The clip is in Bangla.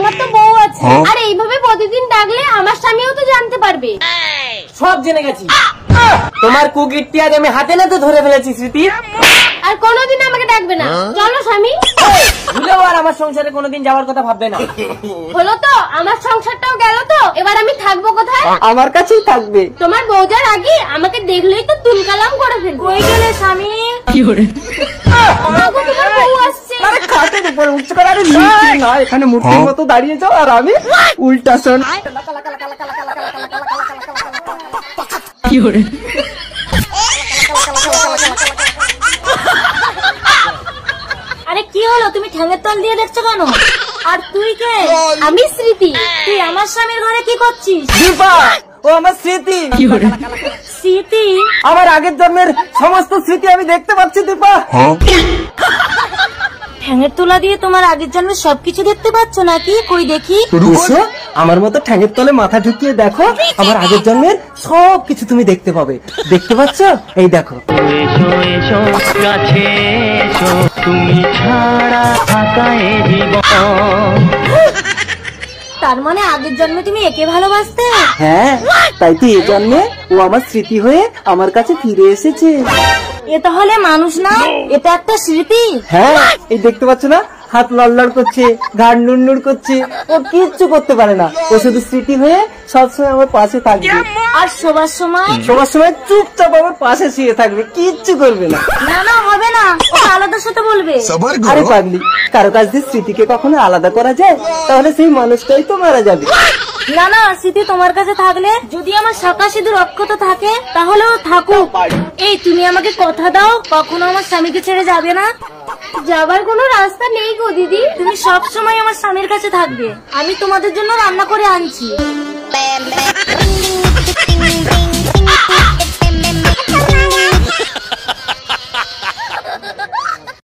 তোমার তো বউ আছে, আর এইভাবে প্রতিদিন ডাকলে আমার স্বামীও তো জানতে পারবে। সব জেনে গেছি, তোমার কুকিরটি আজ আমি হাতে নাতে ধরে ফেলেছি স্মৃতি। আর কোনোদিন আমাকে ডাকবে না। চলো স্বামী। ভুলেও আর আমার সংসারে কোনোদিন যাওয়ার কথা ভাববে না। হলো তো, আমার সংসারটাও গেল তো, এবার আমি থাকবো কোথায়? আমার কাছেই থাকবে। তোমার বউ যার আগে আমাকে দেখলেই তো তুলকালাম করে ফেলবে। কই গেলে স্বামী? কি করে? তোমার বউ আসছে। আরে খাটের উপর উঠছে করে, আরে নিচে না, এখানে মূর্তির মতো দাঁড়িয়ে যাও আর আমি উল্টা শোন। কি করে? আরে কি হলো, তুমি ঠ্যাঙের তল দিয়ে দেখছো কেন? আর তুই কে? আমি স্মৃতি। তুই আমার স্বামীর ঘরে কি করছিস? দীপা, ও আমার স্মৃতি। স্মৃতি? আমার আগের জন্মের সমস্ত স্মৃতি আমি দেখতে পাচ্ছি দীপা। ঠ্যাঙের তোলা দিয়ে তোমার আগের জন্মের সবকিছু দেখতে পাচ্ছ নাকি? কই দেখি। আমার মতো ঠ্যাঙের তলে মাথা ঢুকিয়ে দেখো, আমার আগের জন্মের সবকিছু তুমি দেখতে পাবে। দেখতে পাচ্ছ? এই দেখো। এসো এসো কাছে এসো, তুমি ছাড়া থাকায় জীবন। তার মানে আগের জন্মে তুমি একে ভালোবাসতে? হ্যাঁ, তাই তো এই জন্মে ও আমার স্মৃতি হয়ে আমার কাছে ফিরে এসেছে। এ তাহলে মানুষ না, এটা একটা স্মৃতি। হ্যাঁ, এই দেখতে পাচ্ছ না, হাত লড়লড় করছে, ঘাড় নুড় করছে, ও কিচ্ছু করতে পারে না। ও শুধু স্মৃতি হয়ে সবসময় আমার পাশে থাকবে। আর শোবার সময়? শোবার সময় চুপচাপ আমার পাশে শুয়ে থাকবে, কিচ্ছু করবে না। না না, হবে না, ও আলাদার সাথে বলবে। আরে পাগলি, কারো কাছ দিয়ে স্মৃতিকে কখনো আলাদা করা যায়? তাহলে সেই মানুষটাই তো মারা যাবে। না না, স্মৃতি তোমার কাছে থাকলে, যদি আমার শাখা সিঁদুর অক্ষত থাকে তাহলেও থাকুক। এই তুমি আমাকে কথা দাও, কখনো আমার স্বামীকে ছেড়ে যাবে না? যাবার কোনো রাস্তা নেই গো দিদি, তুমি সব সময় আমার স্বামীর কাছে থাকবে। আমি তোমাদের জন্য রান্না করে আনছি।